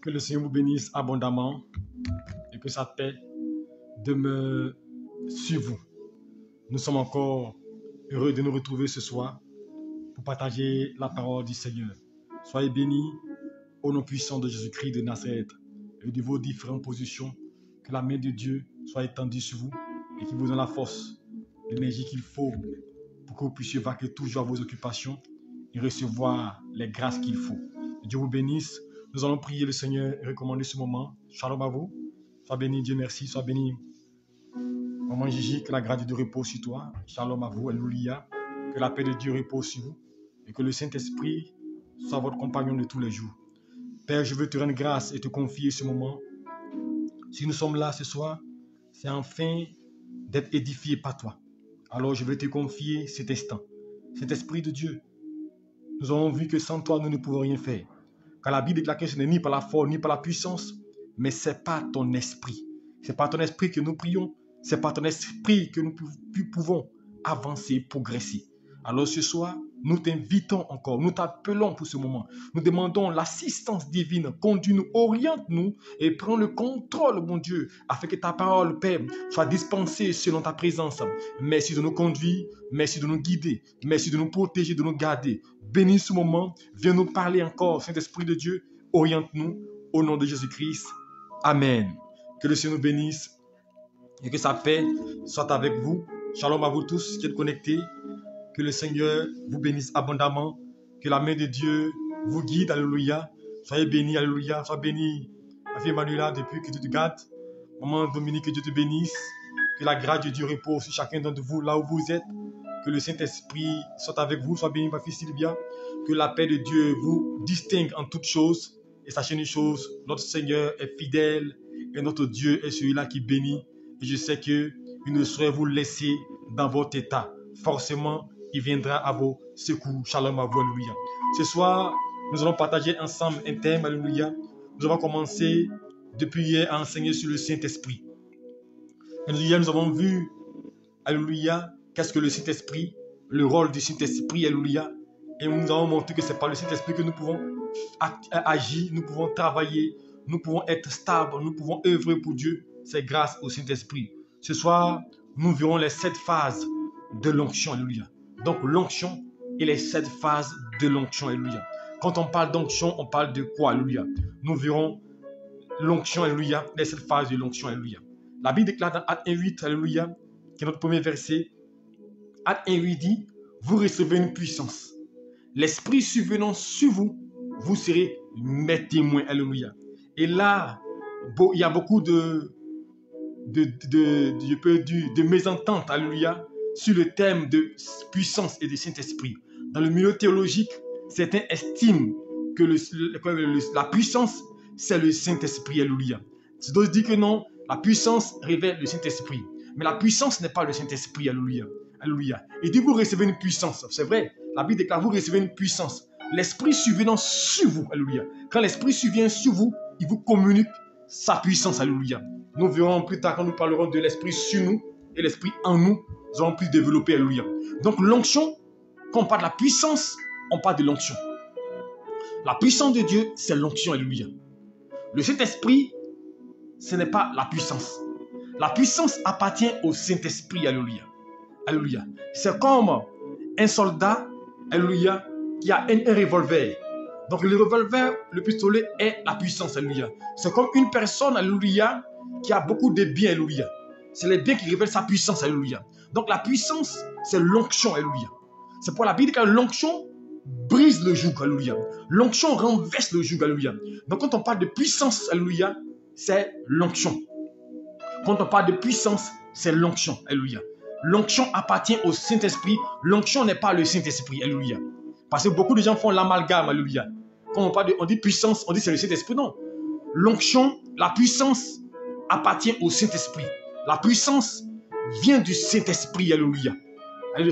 Que le Seigneur vous bénisse abondamment et que sa paix demeure sur vous. Nous sommes encore heureux de nous retrouver ce soir pour partager la parole du Seigneur. Soyez bénis au nom puissant de Jésus-Christ de Nazareth et de vos différentes positions. Que la main de Dieu soit étendue sur vous et qu'il vous donne la force, l'énergie qu'il faut pour que vous puissiez vaquer toujours à vos occupations et recevoir les grâces qu'il faut. Dieu vous bénisse. Nous allons prier le Seigneur et recommander ce moment. Shalom à vous. Sois béni, Dieu merci. Sois béni, Maman Gigi, que la grâce de Dieu repose sur toi. Shalom à vous. Alléluia. Que la paix de Dieu repose sur vous et que le Saint-Esprit soit votre compagnon de tous les jours. Père, je veux te rendre grâce et te confier ce moment. Si nous sommes là ce soir, c'est enfin d'être édifiés par toi. Alors je veux te confier cet instant, cet Esprit de Dieu. Nous avons vu que sans toi, nous ne pouvons rien faire. Car la Bible déclare que ce n'est ni par la force, ni par la puissance, mais c'est par ton esprit. C'est par ton esprit que nous prions. C'est par ton esprit que nous pouvons avancer, progresser. Alors ce soir, nous t'invitons encore, nous t'appelons pour ce moment. Nous demandons l'assistance divine. Conduis-nous, oriente-nous et prends le contrôle, mon Dieu, afin que ta parole, Père, soit dispensée selon ta présence. Merci de nous conduire, merci de nous guider, merci de nous protéger, de nous garder. Bénis ce moment, viens nous parler encore, Saint-Esprit de Dieu, oriente-nous au nom de Jésus-Christ. Amen. Que le Seigneur nous bénisse et que sa paix soit avec vous. Shalom à vous tous qui êtes connectés. Que le Seigneur vous bénisse abondamment. Que la main de Dieu vous guide. Alléluia. Soyez bénis. Alléluia. Sois béni. Ma fille Emmanuela, depuis que Dieu te garde. Maman Dominique, que Dieu te bénisse. Que la grâce de Dieu repose sur chacun d'entre vous, là où vous êtes. Que le Saint-Esprit soit avec vous. Sois béni, ma fille Sylvia. Que la paix de Dieu vous distingue en toutes choses. Et sachez une chose, notre Seigneur est fidèle. Et notre Dieu est celui-là qui bénit. Et je sais qu'il ne saurait vous laisser dans votre état. Forcément, il viendra à vos secours. Shalom à vous, alléluia. Ce soir, nous allons partager ensemble un thème, alléluia. Nous avons commencé depuis hier à enseigner sur le Saint-Esprit. Alléluia, nous avons vu, alléluia, qu'est-ce que le Saint-Esprit, le rôle du Saint-Esprit, alléluia. Et nous avons montré que c'est par le Saint-Esprit que nous pouvons agir, nous pouvons travailler, nous pouvons être stables, nous pouvons œuvrer pour Dieu. C'est grâce au Saint-Esprit. Ce soir, nous verrons les 7 phases de l'onction, alléluia. Donc l'onction et les 7 phases de l'onction, alléluia. Quand on parle d'onction, on parle de quoi, alléluia? Nous verrons l'onction, alléluia, les 7 phases de l'onction, alléluia. La Bible déclare dans Actes 1:8, alléluia, qui est notre premier verset. Actes 1:8 dit, vous recevez une puissance. L'Esprit survenant sur vous, vous serez mes témoins, alléluia. Et là, il y a beaucoup de mésentente, alléluia, sur le thème de puissance et de Saint-Esprit. Dans le milieu théologique, certains estiment que la puissance, c'est le Saint-Esprit, alléluia. D'autres disent que non, la puissance révèle le Saint-Esprit. Mais la puissance n'est pas le Saint-Esprit, alléluia. Alléluia. Et dit, vous recevez une puissance. C'est vrai, la Bible déclare, vous recevez une puissance. L'Esprit survenant sur vous, alléluia. Quand l'Esprit survient sur vous, il vous communique sa puissance, alléluia. Nous verrons plus tard quand nous parlerons de l'Esprit sur nous et l'Esprit en nous, nous allons plus développer, alléluia. Donc l'onction, quand on parle de la puissance, on parle de l'onction. La puissance de Dieu, c'est l'onction, alléluia. Le Saint-Esprit, ce n'est pas la puissance. La puissance appartient au Saint-Esprit, alléluia. Alléluia. C'est comme un soldat, alléluia, qui a un revolver. Donc le revolver, le pistolet est la puissance, alléluia. C'est comme une personne, alléluia, qui a beaucoup de biens, alléluia. C'est les biens qui révèlent sa puissance, alléluia. Donc la puissance, c'est l'onction, alléluia. C'est pour la Bible que l'onction brise le joug, alléluia. L'onction renverse le joug, alléluia. Donc quand on parle de puissance, alléluia, c'est l'onction. Quand on parle de puissance, c'est l'onction, alléluia. L'onction appartient au Saint-Esprit. L'onction n'est pas le Saint-Esprit, alléluia. Parce que beaucoup de gens font l'amalgame, alléluia. Quand on dit puissance, on dit c'est le Saint-Esprit. Non. L'onction, la puissance appartient au Saint-Esprit. La puissance vient du Saint-Esprit, alléluia.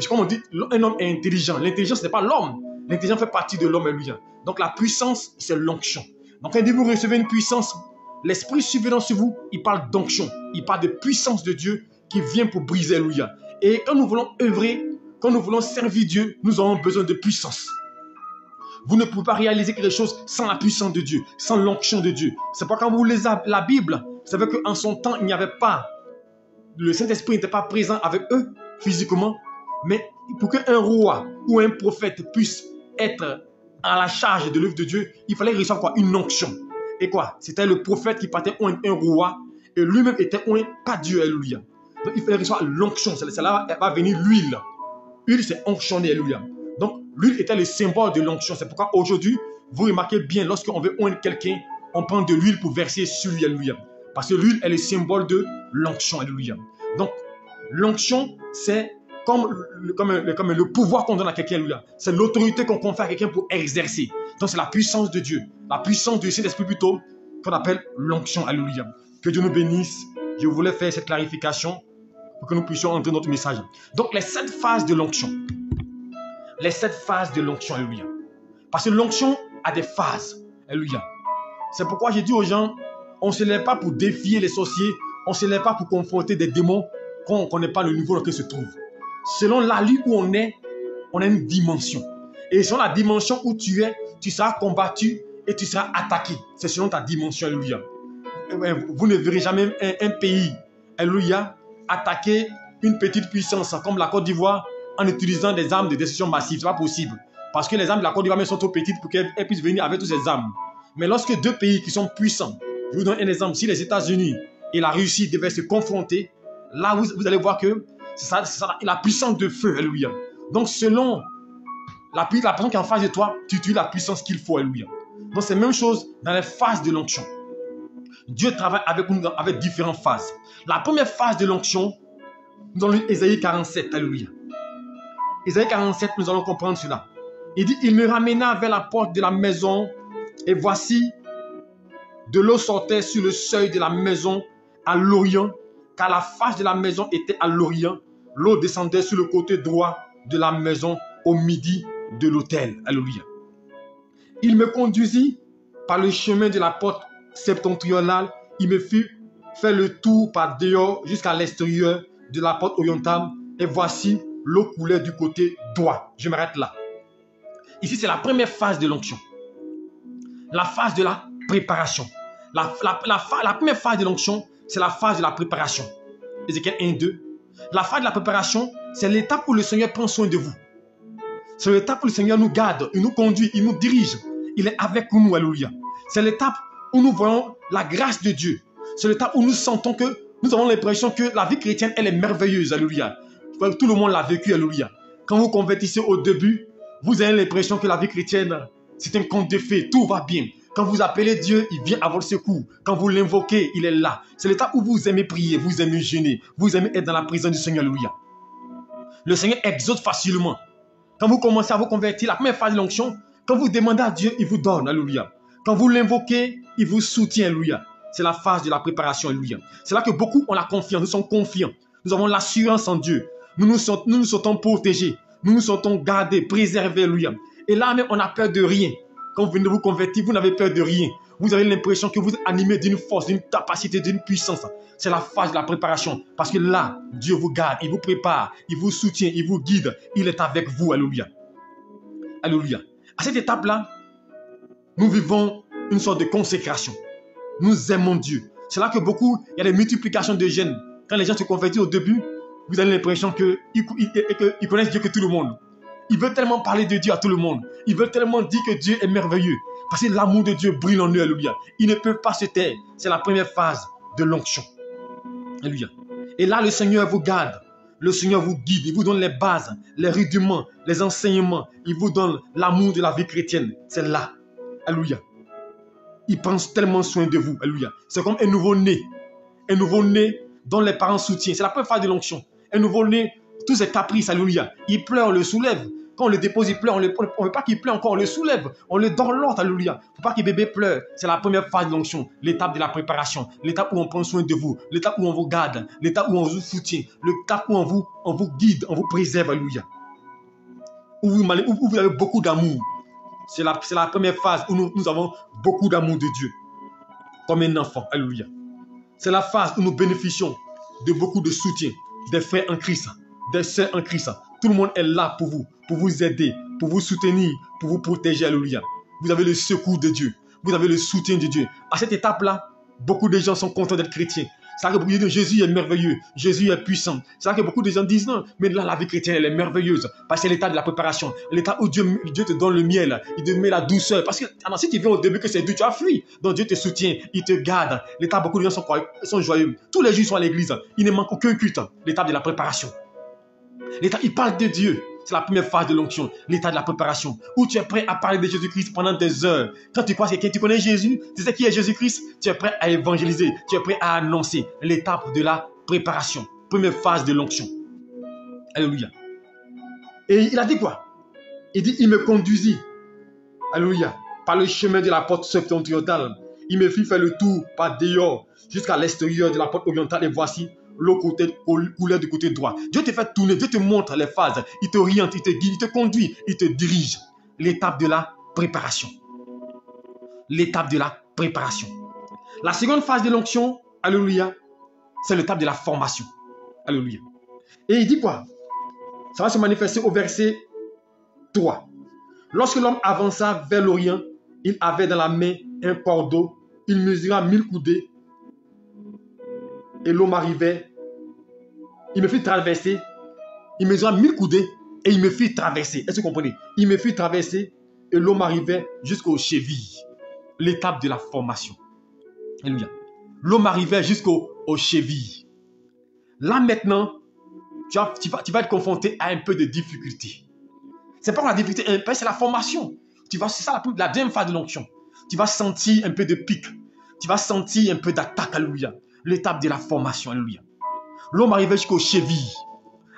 Comme on dit, un homme est intelligent. L'intelligence n'est pas l'homme. L'intelligence fait partie de l'homme, alléluia. Donc la puissance, c'est l'onction. Donc quand vous recevez une puissance, l'Esprit survenant sur vous, il parle d'onction. Il parle de puissance de Dieu qui vient pour briser, alléluia. Et quand nous voulons œuvrer, quand nous voulons servir Dieu, nous avons besoin de puissance. Vous ne pouvez pas réaliser quelque chose sans la puissance de Dieu, sans l'onction de Dieu. C'est pas quand vous lisez la Bible, vous savez qu'en son temps, il n'y avait pas, le Saint-Esprit n'était pas présent avec eux physiquement, mais pour qu'un roi ou un prophète puisse être à la charge de l'œuvre de Dieu, il fallait recevoir quoi? Une onction. Et quoi? C'était le prophète qui partait un roi et lui-même était oint par Dieu, alléluia. Donc il fallait recevoir l'onction. C'est là va venir l'huile. L'huile, c'est onctionné, alléluia. Donc l'huile était le symbole de l'onction. C'est pourquoi aujourd'hui, vous remarquez bien, lorsqu'on veut oindre quelqu'un, on prend de l'huile pour verser sur lui, alléluia. Parce que l'huile est le symbole de l'onction, alléluia. Donc l'onction, c'est comme le pouvoir qu'on donne à quelqu'un, alléluia. C'est l'autorité qu'on confère à quelqu'un pour exercer. Donc c'est la puissance de Dieu. La puissance du Saint-Esprit plutôt, qu'on appelle l'onction, alléluia. Que Dieu nous bénisse. Je voulais faire cette clarification pour que nous puissions entrer notre message. Donc les 7 phases de l'onction. Les 7 phases de l'onction, alléluia. Parce que l'onction a des phases, alléluia. C'est pourquoi j'ai dit aux gens, on ne se lève pas pour défier les sorciers, on ne se lève pas pour confronter des démons quand on ne connaît pas le niveau dans lequel se trouve. Selon la lieu où on est, on a une dimension. Et selon la dimension où tu es, tu seras combattu et tu seras attaqué. C'est selon ta dimension, alléluia. Vous ne verrez jamais un pays, alléluia, attaquer une petite puissance comme la Côte d'Ivoire en utilisant des armes de destruction massive. Ce n'est pas possible. Parce que les armes de la Côte d'Ivoire sont trop petites pour qu'elles puissent venir avec toutes ces armes. Mais lorsque 2 pays qui sont puissants, je vous donne un exemple, si les États-Unis et la Russie devaient se confronter, là vous allez voir que c'est la puissance de feu, alléluia. Donc selon la personne qui est en face de toi, tu utilises la puissance qu'il faut, alléluia. Donc c'est la même chose dans les phases de l'onction. Dieu travaille avec nous avec différentes phases. La première phase de l'onction, nous allons lire Ésaïe 47, alléluia. Ésaïe 47, nous allons comprendre cela. Il dit, il me ramena vers la porte de la maison, et voici, de l'eau sortait sur le seuil de la maison à l'orient, car la face de la maison était à l'orient. L'eau descendait sur le côté droit de la maison au midi de l'autel. Alléluia. Il me conduisit par le chemin de la porte septentrionale. Il me fit faire le tour par dehors jusqu'à l'extérieur de la porte orientale. Et voici, l'eau coulait du côté droit. Je m'arrête là. Ici, c'est la première phase de l'onction. La phase de la préparation. La première phase de l'onction, c'est la phase de la préparation. Ézéchiel 1, 2. La phase de la préparation, c'est l'étape où le Seigneur prend soin de vous. C'est l'étape où le Seigneur nous garde, il nous conduit, il nous dirige. Il est avec nous, alléluia. C'est l'étape où nous voyons la grâce de Dieu. C'est l'étape où nous sentons que nous avons l'impression que la vie chrétienne, elle est merveilleuse, alléluia. Tout le monde l'a vécu, alléluia. Quand vous convertissez au début, vous avez l'impression que la vie chrétienne, c'est un conte de fées, tout va bien. Quand vous appelez Dieu, il vient à votre secours. Quand vous l'invoquez, il est là. C'est l'étape où vous aimez prier, vous aimez jeûner, vous aimez être dans la présence du Seigneur, alléluia. Le Seigneur exauce facilement. Quand vous commencez à vous convertir, la première phase de l'onction, quand vous demandez à Dieu, il vous donne, alléluia. Quand vous l'invoquez, il vous soutient, alléluia. C'est la phase de la préparation, alléluia. C'est là que beaucoup ont la confiance, nous sommes confiants. Nous avons l'assurance en Dieu. Nous nous sentons protégés. Nous nous sentons gardés, préservés, alléluia. Et là même, on n'a peur de rien. Quand vous venez de vous convertir, vous n'avez peur de rien. Vous avez l'impression que vous êtes animé d'une force, d'une capacité, d'une puissance. C'est la phase de la préparation. Parce que là, Dieu vous garde, il vous prépare, il vous soutient, il vous guide. Il est avec vous. Alléluia. Alléluia. À cette étape-là, nous vivons une sorte de consécration. Nous aimons Dieu. C'est là que beaucoup, il y a des multiplications de gènes. Quand les gens se convertissent au début, vous avez l'impression qu'ils connaissent Dieu que tout le monde. Ils veulent tellement parler de Dieu à tout le monde. Ils veulent tellement dire que Dieu est merveilleux. Parce que l'amour de Dieu brille en eux, alléluia. Ils ne peuvent pas se taire. C'est la première phase de l'onction. Alléluia. Et là, le Seigneur vous garde. Le Seigneur vous guide. Il vous donne les bases, les rudiments, les enseignements. Il vous donne l'amour de la vie chrétienne. C'est là. Alléluia. Il prend tellement soin de vous. Alléluia. C'est comme un nouveau-né. Un nouveau-né dont les parents soutiennent. C'est la première phase de l'onction. Un nouveau-né, tous ses caprices, alléluia. Il pleure, on le soulève. Quand on le dépose, il pleure. On ne veut pas qu'il pleure encore, on le soulève. On le donne l'ordre, alléluia. Il ne faut pas que bébé pleure. C'est la première phase de l'onction. L'étape de la préparation. L'étape où on prend soin de vous. L'étape où on vous garde. L'étape où on vous soutient. L'étape où on vous guide, on vous préserve, alléluia. Où vous avez beaucoup d'amour. C'est la première phase où nous avons beaucoup d'amour de Dieu. Comme un enfant, alléluia. C'est la phase où nous bénéficions de beaucoup de soutien. Des frères en Christ, des sœurs en Christ. Tout le monde est là pour vous aider, pour vous soutenir, pour vous protéger. Alléluia. Vous avez le secours de Dieu. Vous avez le soutien de Dieu. À cette étape-là, beaucoup de gens sont contents d'être chrétiens. C'est vrai que beaucoup disent Jésus est merveilleux, Jésus est puissant. C'est vrai que beaucoup de gens disent non, mais là, la vie chrétienne, elle est merveilleuse. Parce que c'est l'état de la préparation. L'état où Dieu te donne le miel, il te met la douceur. Parce que si tu viens au début que c'est dur, tu as fui. Donc Dieu te soutient, il te garde. L'état, beaucoup de gens sont joyeux. Tous les jours sont à l'église. Il ne manque aucun culte. L'étape de la préparation. L'état, il parle de Dieu. C'est la première phase de l'onction, l'état de la préparation, où tu es prêt à parler de Jésus-Christ pendant des heures. Quand tu crois que tu connais Jésus, tu sais qui est Jésus-Christ, tu es prêt à évangéliser, tu es prêt à annoncer l'étape de la préparation. Première phase de l'onction. Alléluia. Et il a dit quoi? Il dit, il me conduisit, alléluia, par le chemin de la porte septentrionale. Il me fit faire le tour par dehors jusqu'à l'extérieur de la porte orientale et voici, l'eau coulait du côté droit. Dieu te fait tourner, Dieu te montre les phases. Il te oriente, il te guide, il te conduit, il te dirige. L'étape de la préparation. L'étape de la préparation. La seconde phase de l'onction, alléluia, c'est l'étape de la formation. Alléluia. Et il dit quoi? Ça va se manifester au verset 3. Lorsque l'homme avança vers l'Orient, il avait dans la main un cordeau. Il mesura 1000 coudées. Et l'eau m'arrivait, il me fit traverser, il mesura 1000 coudées et il me fit traverser. Est-ce que vous comprenez? Il me fit traverser et l'eau m'arrivait jusqu'aux chevilles. L'étape de la formation. Alléluia. L'eau m'arrivait jusqu'aux chevilles. Là maintenant, tu vas être confronté à un peu de difficulté. C'est pas la difficulté, c'est la formation. C'est ça la deuxième phase de l'onction. Tu vas sentir un peu de pic. Tu vas sentir un peu d'attaque. Alléluia. L'étape de la formation, alléluia. L'homme arrivait jusqu'aux chevilles,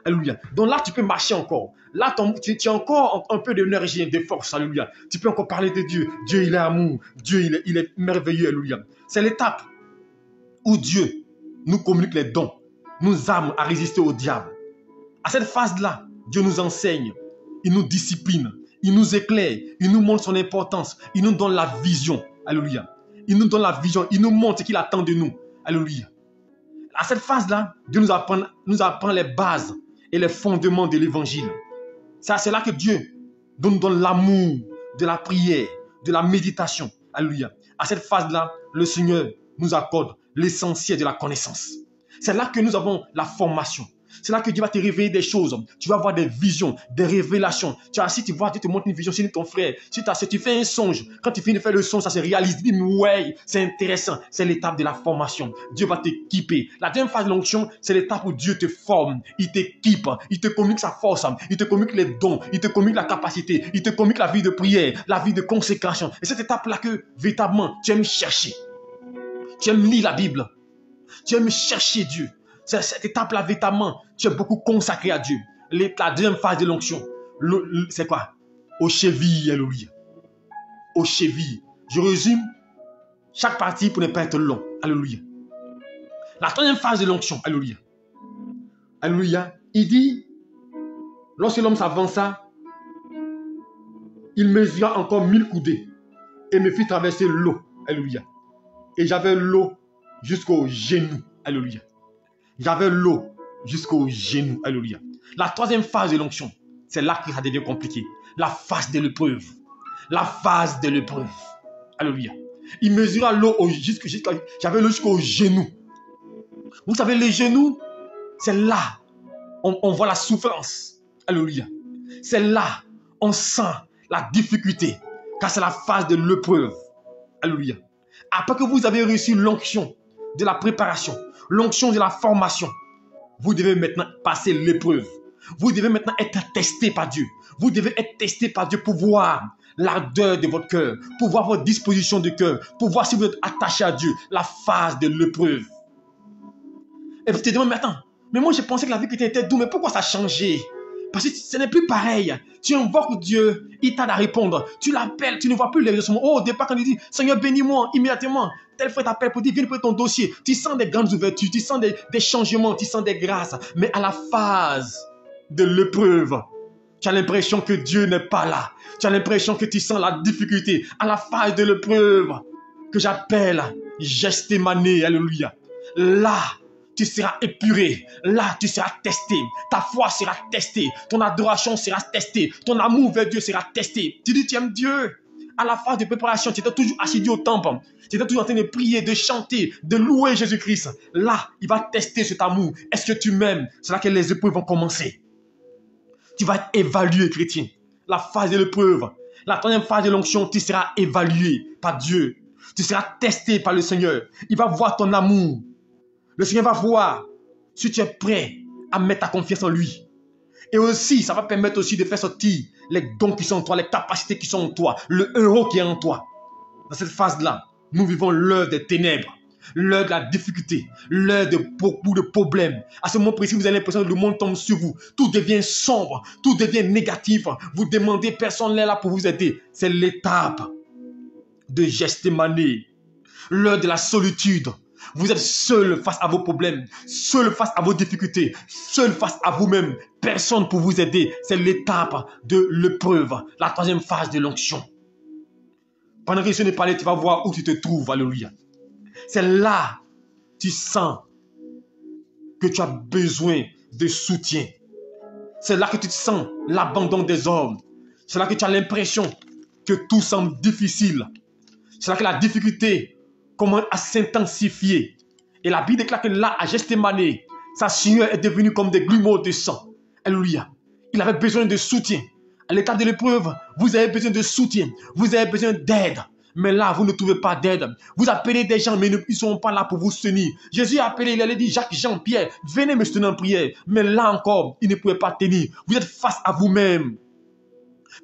alléluia. Donc là, tu peux marcher encore. Là, tu as encore un peu d'énergie et de force, alléluia. Tu peux encore parler de Dieu. Dieu, il est amour. Dieu, il est merveilleux, alléluia. C'est l'étape où Dieu nous communique les dons, nous arme à résister au diable. À cette phase-là, Dieu nous enseigne, il nous discipline, il nous éclaire, il nous montre son importance, il nous donne la vision, alléluia. Il nous donne la vision, il nous montre ce qu'il attend de nous. Alléluia. À cette phase-là, Dieu nous apprend les bases et les fondements de l'évangile. C'est là que Dieu nous donne l'amour de la prière, de la méditation. Alléluia. À cette phase-là, le Seigneur nous accorde l'essentiel de la connaissance. C'est là que nous avons la formation. C'est là que Dieu va te révéler des choses. Tu vas avoir des visions, des révélations. Si tu vois, Dieu te montre une vision sur ton frère. Si tu fais un songe, quand tu finis de faire le songe, ça se réalise. Tu dis, ouais, c'est intéressant. C'est l'étape de la formation. Dieu va t'équiper. La deuxième phase de l'onction, c'est l'étape où Dieu te forme. Il t'équipe. Il te communique sa force. Il te communique les dons. Il te communique la capacité. Il te communique la vie de prière, la vie de consécration. Et cette étape-là que, véritablement, tu aimes chercher. Tu aimes lire la Bible. Tu aimes chercher Dieu. Cette étape-là, véritablement, tu es beaucoup consacré à Dieu. La deuxième phase de l'onction, c'est quoi? Aux chevilles, alléluia. Aux chevilles. Je résume chaque partie pour ne pas être long. Alléluia. La troisième phase de l'onction, alléluia. Alléluia. Il dit, lorsque l'homme s'avança, il mesura encore 1000 coudées et me fit traverser l'eau. Alléluia. Et j'avais l'eau jusqu'aux genoux. Alléluia. J'avais l'eau jusqu'aux genoux. Alléluia. La troisième phase de l'onction, c'est là que ça devient compliqué. La phase de l'épreuve. La phase de l'épreuve. Alléluia. Il mesura l'eau j'avais l'eau jusqu'aux genoux. Vous savez, les genoux, c'est là on voit la souffrance. Alléluia. C'est là on sent la difficulté. Car c'est la phase de l'épreuve. Alléluia. Après que vous avez reçu l'onction de la préparation, l'onction de la formation, vous devez maintenant passer l'épreuve. Vous devez maintenant être testé par Dieu. Vous devez être testé par Dieu pour voir l'ardeur de votre cœur, pour voir votre disposition de cœur, pour voir si vous êtes attaché à Dieu. La phase de l'épreuve. Et vous te demandez, mais attends, mais moi je pensais que la vie était douce, mais pourquoi ça a changé? Parce que ce n'est plus pareil. Tu invoques Dieu, il t'aide à répondre. Tu l'appelles, tu ne vois plus les raisons. Oh, au départ, quand il dit, Seigneur, bénis-moi, immédiatement, tel frère t'appelle pour dire, viens pour ton dossier. Tu sens des grandes ouvertures, tu sens des changements, tu sens des grâces. Mais à la phase de l'épreuve, tu as l'impression que Dieu n'est pas là. Tu as l'impression que tu sens la difficulté. À la phase de l'épreuve, que j'appelle Gestémané, alléluia. Là, tu seras épuré. Là, tu seras testé. Ta foi sera testée. Ton adoration sera testée. Ton amour vers Dieu sera testé. Tu dis, tu aimes Dieu. À la phase de préparation, tu étais toujours assidu au temple. Tu étais toujours en train de prier, de chanter, de louer Jésus-Christ. Là, il va tester cet amour. Est-ce que tu m'aimes? C'est là que les épreuves vont commencer. Tu vas être évalué, chrétien. La phase de l'épreuve. La troisième phase de l'onction, tu seras évalué par Dieu. Tu seras testé par le Seigneur. Il va voir ton amour. Le Seigneur va voir si tu es prêt à mettre ta confiance en lui. Et aussi, ça va permettre aussi de faire sortir les dons qui sont en toi, les capacités qui sont en toi, le héros qui est en toi. Dans cette phase-là, nous vivons l'heure des ténèbres, l'heure de la difficulté, l'heure de beaucoup de problèmes. À ce moment précis, vous avez l'impression que le monde tombe sur vous. Tout devient sombre, tout devient négatif. Vous demandez, personne n'est là pour vous aider. C'est l'étape de Gethsémani, l'heure de la solitude. Vous êtes seul face à vos problèmes, seul face à vos difficultés, seul face à vous-même. Personne pour vous aider. C'est l'étape de l'épreuve, la troisième phase de l'onction. Pendant que je ne parlais, tu vas voir où tu te trouves. Alléluia. C'est là que tu sens que tu as besoin de soutien. C'est là que tu sens l'abandon des hommes. C'est là que tu as l'impression que tout semble difficile. C'est là que la difficulté commence à s'intensifier. Et la Bible déclare que là, à Gethsémani, sa sueur est devenue comme des grumeaux de sang. Alléluia. Il avait besoin de soutien. À l'état de l'épreuve, vous avez besoin de soutien. Vous avez besoin d'aide. Mais là, vous ne trouvez pas d'aide. Vous appelez des gens, mais ils ne sont pas là pour vous soutenir. Jésus a appelé, il allait dire, Jacques, Jean, Pierre, venez me soutenir en prière. Mais là encore, il ne pouvait pas tenir. Vous êtes face à vous-même.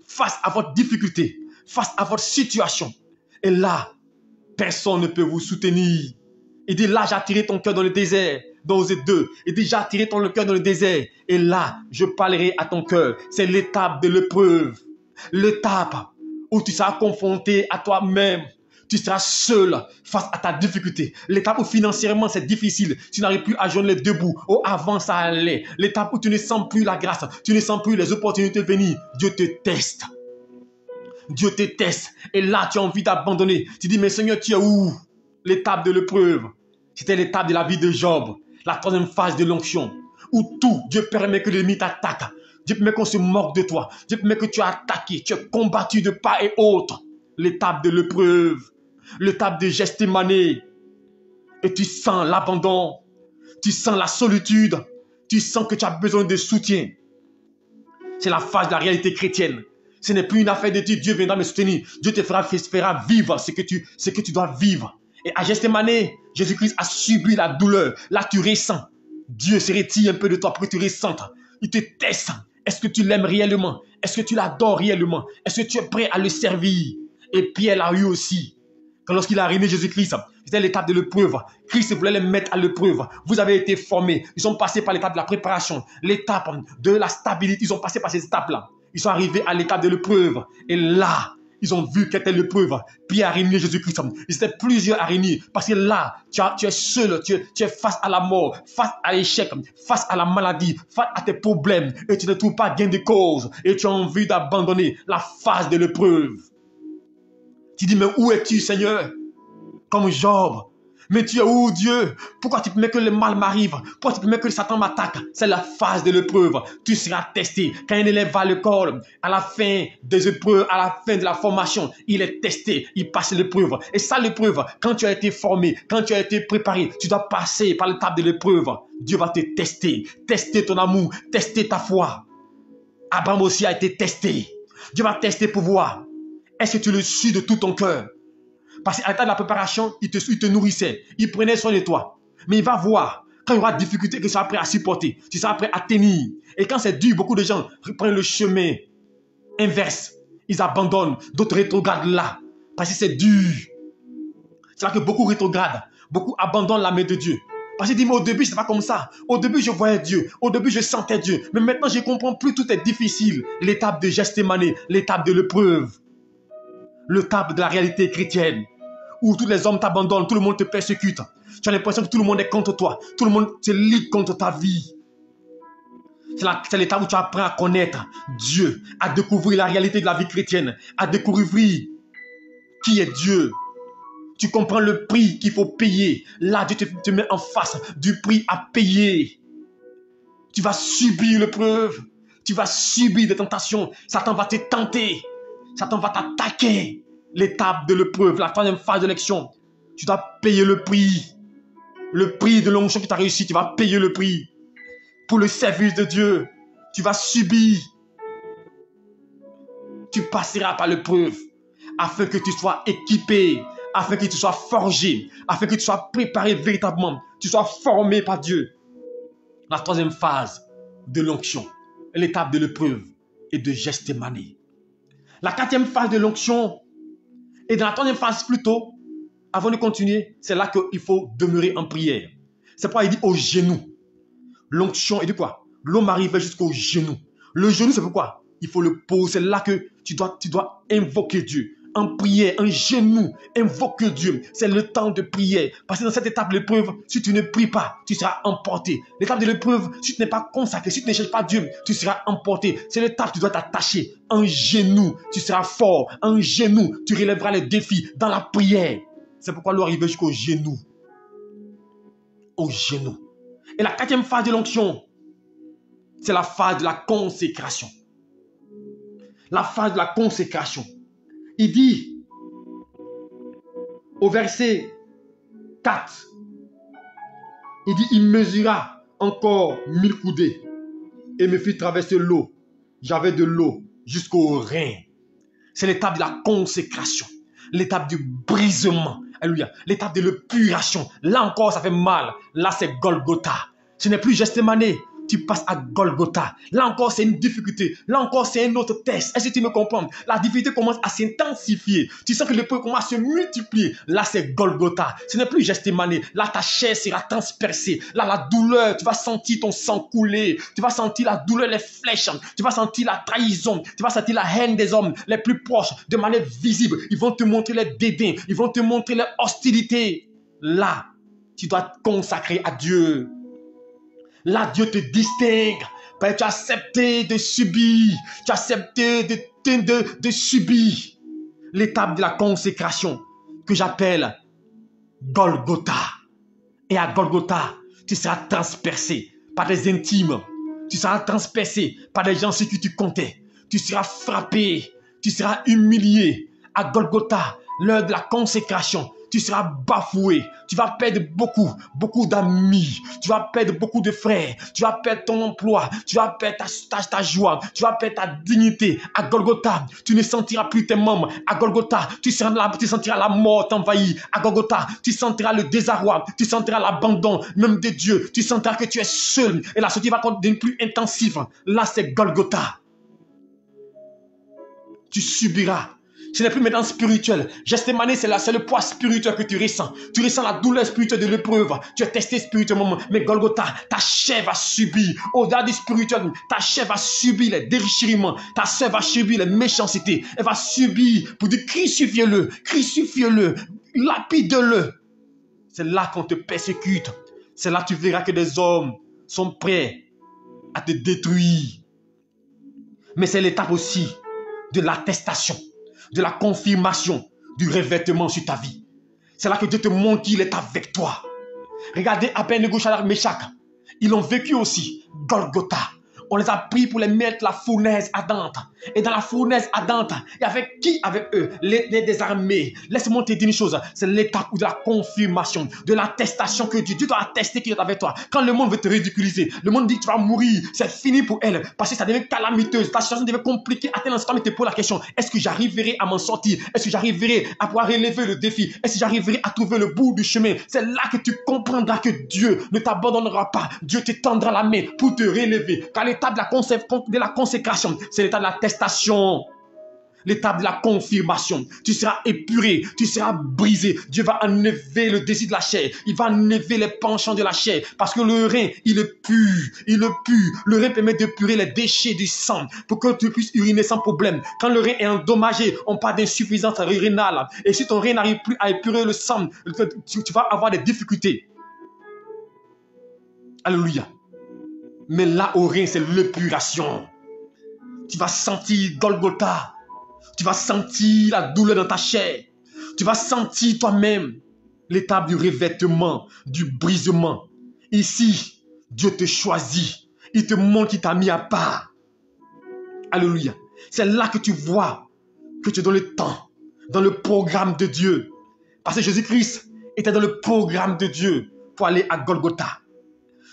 Face à votre difficulté. Face à votre situation. Et là, personne ne peut vous soutenir. Il dit, là, j'ai attiré ton cœur dans le désert. Dans Osée 2. Il dit, j'ai attiré ton cœur dans le désert. Et là, je parlerai à ton cœur. C'est l'étape de l'épreuve. L'étape où tu seras confronté à toi-même. Tu seras seul face à ta difficulté. L'étape où financièrement c'est difficile. Tu n'arrives plus à joindre les deux bouts. Oh, avant ça allait. L'étape où tu ne sens plus la grâce. Tu ne sens plus les opportunités venir. Dieu te teste. Dieu te teste. Et là, tu as envie d'abandonner. Tu dis, mais Seigneur, tu es où? L'étape de l'épreuve. C'était l'étape de la vie de Job. La troisième phase de l'onction. Où tout, Dieu permet que l'ennemi t'attaque. Dieu permet qu'on se moque de toi. Dieu permet que tu as attaqué. Tu as combattu de part et autre. L'étape de l'épreuve. L'étape de Gethsémani. Et tu sens l'abandon. Tu sens la solitude. Tu sens que tu as besoin de soutien. C'est la phase de la réalité chrétienne. Ce n'est plus une affaire de dire Dieu viendra me soutenir. Dieu te fera vivre ce que tu dois vivre. Et à Gethsémani, Jésus-Christ a subi la douleur. Là, tu ressens. Dieu se retire un peu de toi pour que tu ressentes. Il te teste. Est-ce que tu l'aimes réellement? Est-ce que tu l'adores réellement? Est-ce que tu es prêt à le servir? Et Pierre l'a eu aussi. Lorsqu'il a régné Jésus-Christ, c'était l'étape de l'épreuve. Christ voulait les mettre à l'épreuve. Vous avez été formés. Ils sont passés par l'étape de la préparation, l'étape de la stabilité. Ils ont passé par ces étapes-là. Ils sont arrivés à l'étape de l'épreuve. Et là, ils ont vu quelle était l'épreuve. Pierre a régné Jésus-Christ. Ils étaient plusieurs à régner. Parce que là, tu es seul. Tu es face à la mort, face à l'échec, face à la maladie, face à tes problèmes. Et tu ne trouves pas gain de cause. Et tu as envie d'abandonner la phase de l'épreuve. Tu dis, mais où es-tu, Seigneur? Comme Job. Mais tu es où, Dieu? Pourquoi tu permets que le mal m'arrive? Pourquoi tu permets que Satan m'attaque? C'est la phase de l'épreuve. Tu seras testé. Quand un élève va à l'école, à la fin des épreuves, à la fin de la formation, il est testé. Il passe l'épreuve. Et ça, l'épreuve, quand tu as été formé, quand tu as été préparé, tu dois passer par l'étape de l'épreuve. Dieu va te tester. Tester ton amour. Tester ta foi. Abraham aussi a été testé. Dieu va tester pour voir. Est-ce que tu le suis de tout ton cœur? Parce qu'à l'état de la préparation, il te nourrissait. Il prenait soin de toi. Mais il va voir, quand il y aura difficulté, que tu seras prêt à supporter. Tu seras prêt à tenir. Et quand c'est dur, beaucoup de gens prennent le chemin inverse. Ils abandonnent. D'autres rétrogradent là. Parce que c'est dur. C'est là que beaucoup rétrogradent. Beaucoup abandonnent la main de Dieu. Parce qu'ils disent, mais au début, ce n'est pas comme ça. Au début, je voyais Dieu. Au début, je sentais Dieu. Mais maintenant, je ne comprends plus. Tout est difficile. L'étape de Gethsémani, l'étape de l'épreuve. L'étape de la réalité chrétienne. Où tous les hommes t'abandonnent, tout le monde te persécute. Tu as l'impression que tout le monde est contre toi. Tout le monde se lit contre ta vie. C'est l'étape où tu apprends à connaître Dieu, à découvrir la réalité de la vie chrétienne, à découvrir qui est Dieu. Tu comprends le prix qu'il faut payer. Là, Dieu te met en face du prix à payer. Tu vas subir l'épreuve. Tu vas subir des tentations. Satan va te tenter. Satan va t'attaquer. L'étape de l'épreuve, la troisième phase de l'élection. Tu dois payer le prix. Le prix de l'onction qui t'a réussi. Tu vas payer le prix. Pour le service de Dieu, tu vas subir. Tu passeras par l'épreuve afin que tu sois équipé, afin que tu sois forgé, afin que tu sois préparé véritablement, tu sois formé par Dieu. La troisième phase de l'onction, l'étape de l'épreuve et de Gethsémane. La quatrième phase de l'onction et dans la troisième phase plutôt, avant de continuer, c'est là qu'il faut demeurer en prière. C'est pourquoi il dit au genou. L'onction, il dit quoi? L'homme arrive jusqu'au genou. Le genou, c'est pourquoi il faut le poser. C'est là que tu dois invoquer Dieu. En prière, en genou, invoque Dieu. C'est le temps de prière. Parce que dans cette étape de l'épreuve, si tu ne pries pas, tu seras emporté. L'étape de l'épreuve, si tu n'es pas consacré, si tu ne cherches pas Dieu, tu seras emporté. C'est l'étape où tu dois t'attacher. En genou, tu seras fort. En genou, tu relèveras les défis dans la prière. C'est pourquoi l'on arrive jusqu'au genou. Au genou. Et la quatrième phase de l'onction, c'est la phase de la consécration. La phase de la consécration. Il dit au verset 4, il dit, il mesura encore 1000 coudées et me fit traverser l'eau. J'avais de l'eau jusqu'au rein. C'est l'étape de la consécration, l'étape du brisement. Alléluia. L'étape de l'épuration. Là encore, ça fait mal. Là, c'est Golgotha. Ce n'est plus Gethsémane. Tu passes à Golgotha. Là encore, c'est une difficulté. Là encore, c'est un autre test. Est-ce que tu me comprends? La difficulté commence à s'intensifier. Tu sens que l'épreuve commence à se multiplier. Là, c'est Golgotha. Ce n'est plus Gethsémane. Là, ta chair sera transpercée. Là, la douleur, tu vas sentir ton sang couler. Tu vas sentir la douleur, les flèches. Tu vas sentir la trahison. Tu vas sentir la haine des hommes les plus proches de manière visible. Ils vont te montrer les dédains. Ils vont te montrer les hostilités. Là, tu dois te consacrer à Dieu. Là, Dieu te distingue. Parce que tu as accepté de subir. Tu as accepté de subir l'étape de la consécration que j'appelle Golgotha. Et à Golgotha, tu seras transpercé par des intimes. Tu seras transpercé par des gens sur qui tu comptais. Tu seras frappé. Tu seras humilié. À Golgotha, l'heure de la consécration, tu seras bafoué. Tu vas perdre beaucoup d'amis. Tu vas perdre beaucoup de frères. Tu vas perdre ton emploi. Tu vas perdre ta joie. Tu vas perdre ta dignité. À Golgotha, tu ne sentiras plus tes membres. À Golgotha, tu sentiras la mort t'envahir. À Golgotha, tu sentiras le désarroi. Tu sentiras l'abandon même de Dieu. Tu sentiras que tu es seul. Et la sortie va devenir plus intensive. Là, c'est Golgotha. Tu subiras. Ce n'est plus maintenant spirituel. Gethsémane, c'est le poids spirituel que tu ressens. Tu ressens la douleur spirituelle de l'épreuve. Tu es testé spirituellement. Mais Golgotha, ta chair va subir. Au-delà du spirituel, ta chair va subir les déchirements. Ta chair va subir les méchancetés. Elle va subir pour dire crucifiez-le, crucifiez-le, lapide-le. C'est là qu'on te persécute. C'est là que tu verras que des hommes sont prêts à te détruire. Mais c'est l'étape aussi de l'attestation, de la confirmation du revêtement sur ta vie. C'est là que Dieu te montre qu'il est avec toi. Regardez Abednego, Shadrach, Meshach. Ils ont vécu aussi Golgotha. On les a pris pour les mettre la fournaise ardente. Et dans la fournaise ardente, et avec qui? Avec eux, des armées. Laisse-moi te dire une chose. C'est l'étape de la confirmation, de l'attestation que Dieu doit attester qu'il est avec toi. Quand le monde veut te ridiculiser, le monde dit que tu vas mourir, c'est fini pour elle. Parce que ça devient calamiteuse. Ta situation devient compliquée. À tel instant, tu te poses la question. Est-ce que j'arriverai à m'en sortir? Est-ce que j'arriverai à pouvoir relever le défi? Est-ce que j'arriverai à trouver le bout du chemin? C'est là que tu comprendras que Dieu ne t'abandonnera pas. Dieu te tendra la main pour te relever. Car l'étape de la consécration, c'est l'étape de l'attestation. L'étape de la confirmation. Tu seras épuré, tu seras brisé. Dieu va enlever le désir de la chair. Il va enlever les penchants de la chair. Parce que le rein, il est pur. Il est pur. Le rein permet d'épurer les déchets du sang pour que tu puisses uriner sans problème. Quand le rein est endommagé, on parle d'insuffisance rénale. Et si ton rein n'arrive plus à épurer le sang, tu vas avoir des difficultés. Alléluia. Mais là au rein, c'est l'épuration. Tu vas sentir Golgotha. Tu vas sentir la douleur dans ta chair. Tu vas sentir toi-même l'étape du revêtement, du brisement. Ici, Dieu te choisit. Il te montre qu'il t'a mis à part. Alléluia. C'est là que tu vois que tu es dans le temps, dans le programme de Dieu. Parce que Jésus-Christ était dans le programme de Dieu pour aller à Golgotha.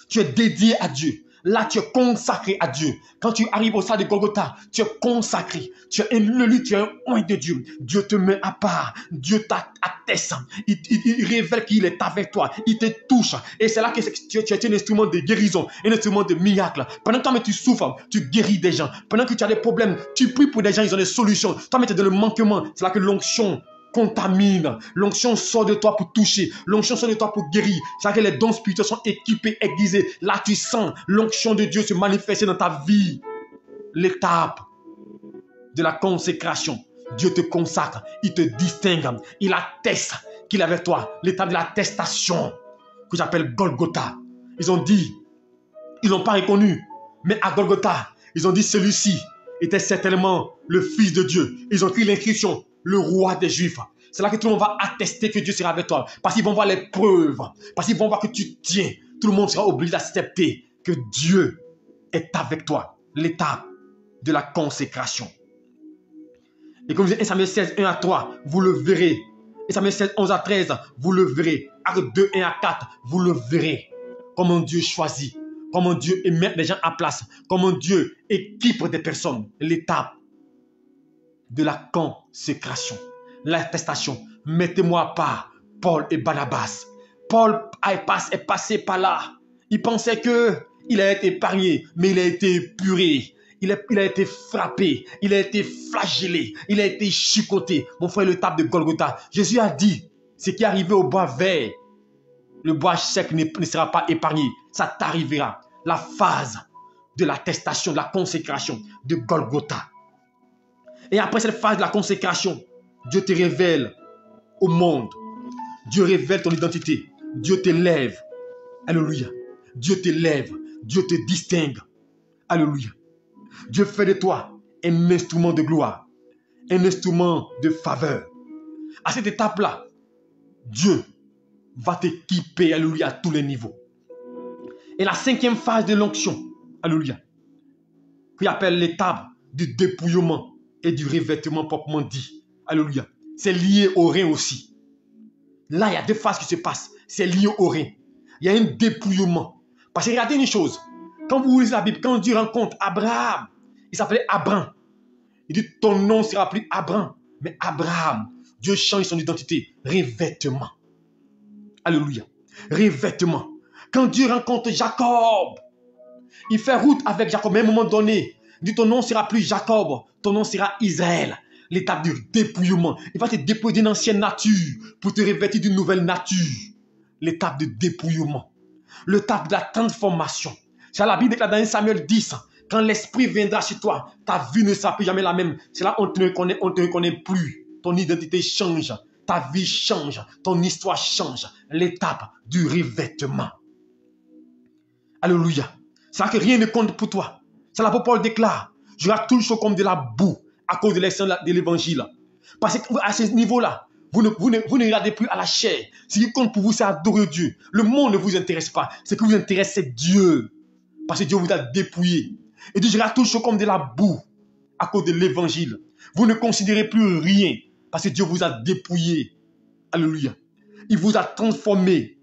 Tu es dédié à Dieu. Là, tu es consacré à Dieu. Quand tu arrives au stade de Golgotha, tu es consacré. Tu es élu, tu es un oint de Dieu. Dieu te met à part. Dieu t'atteste. Il révèle qu'il est avec toi. Il te touche. Et c'est là que tu es un instrument de guérison, un instrument de miracle. Pendant que toi, tu souffres, tu guéris des gens. Pendant que tu as des problèmes, tu pries pour des gens, ils ont des solutions. Toi, tu es dans le manquement. C'est là que l'onction contamine. L'onction sort de toi pour toucher. L'onction sort de toi pour guérir. C'est-à-dire que les dons spirituels sont équipés, aiguisés. Là, tu sens l'onction de Dieu se manifester dans ta vie. L'étape de la consécration. Dieu te consacre. Il te distingue. Il atteste qu'il est avec toi. L'étape de l'attestation que j'appelle Golgotha. Ils ont dit, ils n'ont pas reconnu. Mais à Golgotha, ils ont dit celui-ci était certainement le Fils de Dieu. Ils ont écrit l'inscription. Le roi des Juifs. C'est là que tout le monde va attester que Dieu sera avec toi. Parce qu'ils vont voir les preuves. Parce qu'ils vont voir que tu tiens. Tout le monde sera obligé d'accepter que Dieu est avec toi. L'étape de la consécration. Et comme je dis, 1 Samuel 16, 1 à 3, vous le verrez. 1 Samuel 16, 11 à 13, vous le verrez. Acte 2, 1 à 4, vous le verrez. Comment Dieu choisit. Comment Dieu met les gens à place. Comment Dieu équipe des personnes. L'étape de la consécration, l'attestation. Mettez-moi à part Paul et Barnabas. Paul est passé par là. Il pensait qu'il a été épargné, mais il a été épuré. Il a été frappé, il a été flagellé, il a été chicoté. Mon frère, le table de Golgotha. Jésus a dit, ce qui est arrivé au bois vert, le bois sec ne sera pas épargné. Ça t'arrivera. La phase de l'attestation, de la consécration de Golgotha. Et après cette phase de la consécration, Dieu te révèle au monde. Dieu révèle ton identité. Dieu t'élève. Alléluia. Dieu t'élève. Dieu te distingue. Alléluia. Dieu fait de toi un instrument de gloire. Un instrument de faveur. À cette étape-là, Dieu va t'équiper, alléluia, à tous les niveaux. Et la cinquième phase de l'onction, alléluia, qu'il appelle l'étape du dépouillement et du revêtement proprement dit. Alléluia. C'est lié au rein aussi. Là, il y a deux phases qui se passent. C'est lié au rein. Il y a un dépouillement. Parce que regardez une chose. Quand vous lisez la Bible, quand Dieu rencontre Abraham, il s'appelait Abraham. Il dit, ton nom sera plus Abraham, mais Abraham. Dieu change son identité. Revêtement. Alléluia. Revêtement. Quand Dieu rencontre Jacob, il fait route avec Jacob. Mais à un moment donné, il dit, ton nom sera plus Jacob, ton nom sera Israël. L'étape du dépouillement. Il va te dépouiller d'une ancienne nature pour te revêtir d'une nouvelle nature. L'étape de dépouillement. L'étape de la transformation. C'est la Bible déclare dans 1 Samuel 10. Quand l'Esprit viendra sur toi, ta vie ne sera plus jamais la même. C'est là où on ne te reconnaît plus. Ton identité change. Ta vie change. Ton histoire change. L'étape du revêtement. Alléluia. C'est là que rien ne compte pour toi. C'est là que Paul déclare. Je regarde tout le chose comme de la boue à cause de l'excellence de l'évangile. Parce qu'à ce niveau-là, vous ne regardez plus à la chair. Ce qui compte pour vous, c'est adorer Dieu. Le monde ne vous intéresse pas. Ce qui vous intéresse, c'est Dieu. Parce que Dieu vous a dépouillé. Et Dieu, je regarde tout le chose comme de la boue à cause de l'évangile. Vous ne considérez plus rien parce que Dieu vous a dépouillé. Alléluia. Il vous a transformé.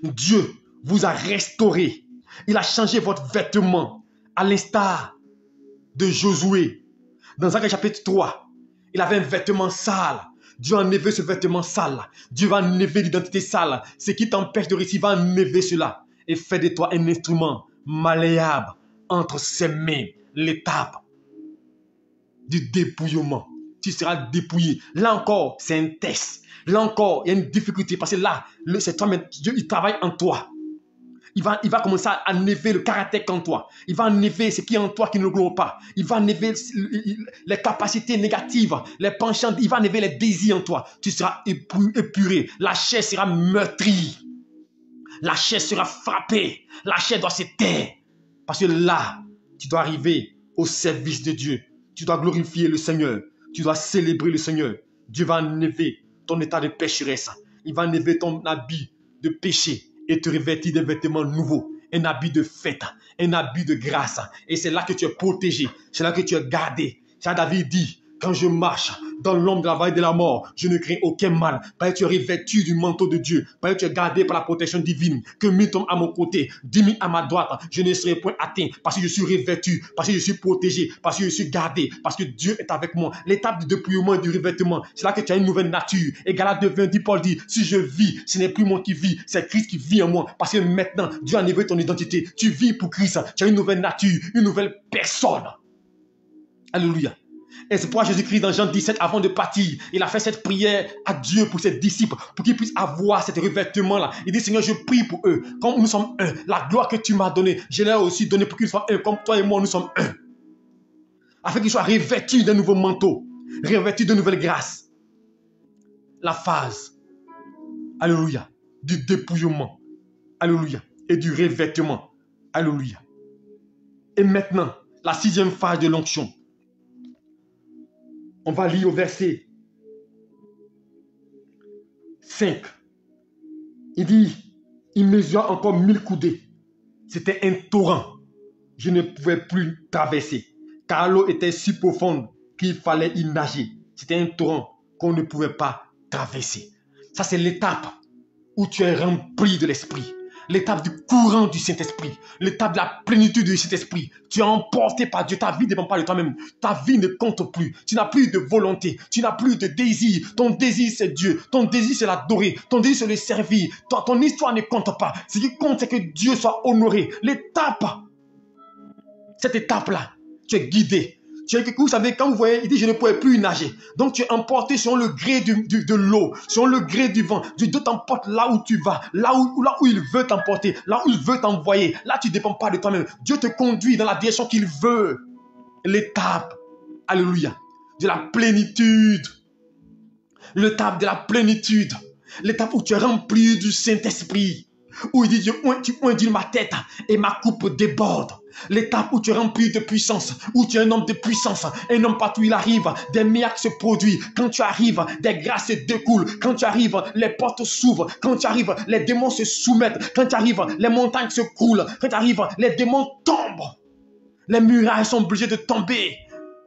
Dieu vous a restauré. Il a changé votre vêtement à l'instar de Josué. Dans Zacharie chapitre 3, il avait un vêtement sale. Dieu a enlevé ce vêtement sale. Dieu va enlever l'identité sale. Ce qui t'empêche de réussir va enlever cela et fait de toi un instrument malléable entre ses mains. L'étape du dépouillement. Tu seras dépouillé. Là encore, c'est un test. Là encore, il y a une difficulté parce que là, c'est toi, mais Dieu, il travaille en toi. Il va commencer à enlever le caractère qu'en toi. Il va enlever ce qui est en toi qui ne le glore pas. Il va enlever les capacités négatives, les penchants. Il va enlever les désirs en toi. Tu seras épuré. La chair sera meurtrie. La chair sera frappée. La chair doit se taire. Parce que là, tu dois arriver au service de Dieu. Tu dois glorifier le Seigneur. Tu dois célébrer le Seigneur. Dieu va enlever ton état de pécheresse. Il va enlever ton habit de péché et te revêtir des vêtements nouveaux. Un habit de fête, un habit de grâce. Et c'est là que tu es protégé, c'est là que tu es gardé. Ça, David dit, quand je marche dans l'ombre de la vallée de la mort, je ne crains aucun mal. Parce que tu es revêtu du manteau de Dieu. Parce que tu es gardé par la protection divine. Que 1000 tombent à mon côté, 10 000 à ma droite, je ne serai point atteint. Parce que je suis revêtu, parce que je suis protégé, parce que je suis gardé, parce que Dieu est avec moi. L'étape du dépouillement et du revêtement, c'est là que tu as une nouvelle nature. Et Galates 2:20 dit, Paul dit, si je vis, ce n'est plus moi qui vis, c'est Christ qui vit en moi. Parce que maintenant, Dieu a enlevé ton identité. Tu vis pour Christ. Tu as une nouvelle nature, une nouvelle personne. Alléluia. Et c'est pourquoi Jésus-Christ, dans Jean 17, avant de partir, il a fait cette prière à Dieu pour ses disciples, pour qu'ils puissent avoir cet revêtement-là. Il dit, Seigneur, je prie pour eux. Comme nous sommes un, la gloire que tu m'as donnée, je leur ai aussi donné pour qu'ils soient un, comme toi et moi, nous sommes un. Afin qu'ils soient revêtus d'un nouveau manteau, revêtus de nouvelles grâces. La phase, alléluia, du dépouillement, alléluia, et du revêtement, alléluia. Et maintenant, la 6e phase de l'onction. On va lire au verset 5. Il dit, il mesura encore 1000 coudées. C'était un torrent. Je ne pouvais plus traverser, car l'eau était si profonde qu'il fallait y nager. C'était un torrent qu'on ne pouvait pas traverser. Ça, c'est l'étape où tu es rempli de l'Esprit. L'étape du courant du Saint-Esprit, l'étape de la plénitude du Saint-Esprit. Tu es emporté par Dieu, ta vie ne dépend pas de toi-même, ta vie ne compte plus, tu n'as plus de volonté, tu n'as plus de désir, ton désir c'est Dieu, ton désir c'est l'adorer, ton désir c'est le servir, ton histoire ne compte pas, ce qui compte c'est que Dieu soit honoré. L'étape, cette étape-là, tu es guidé. Vous savez, quand vous voyez, il dit, je ne pouvais plus nager. Donc, tu es emporté sur le gré de l'eau, sur le gré du vent. Dieu t'emporte là où tu vas, là où il veut t'emporter, là où il veut t'envoyer. Là, tu ne dépends pas de toi-même. Dieu te conduit dans la direction qu'il veut. L'étape, alléluia, de la plénitude. L'étape de la plénitude. L'étape où tu es rempli du Saint-Esprit. Où il dit, tu ondules ma tête et ma coupe déborde. L'étape où tu es rempli de puissance, où tu es un homme de puissance, un homme partout où il arrive, des miracles se produisent. Quand tu arrives, des grâces se découlent. Quand tu arrives, les portes s'ouvrent. Quand tu arrives, les démons se soumettent. Quand tu arrives, les montagnes se coulent. Quand tu arrives, les démons tombent. Les murailles sont obligées de tomber.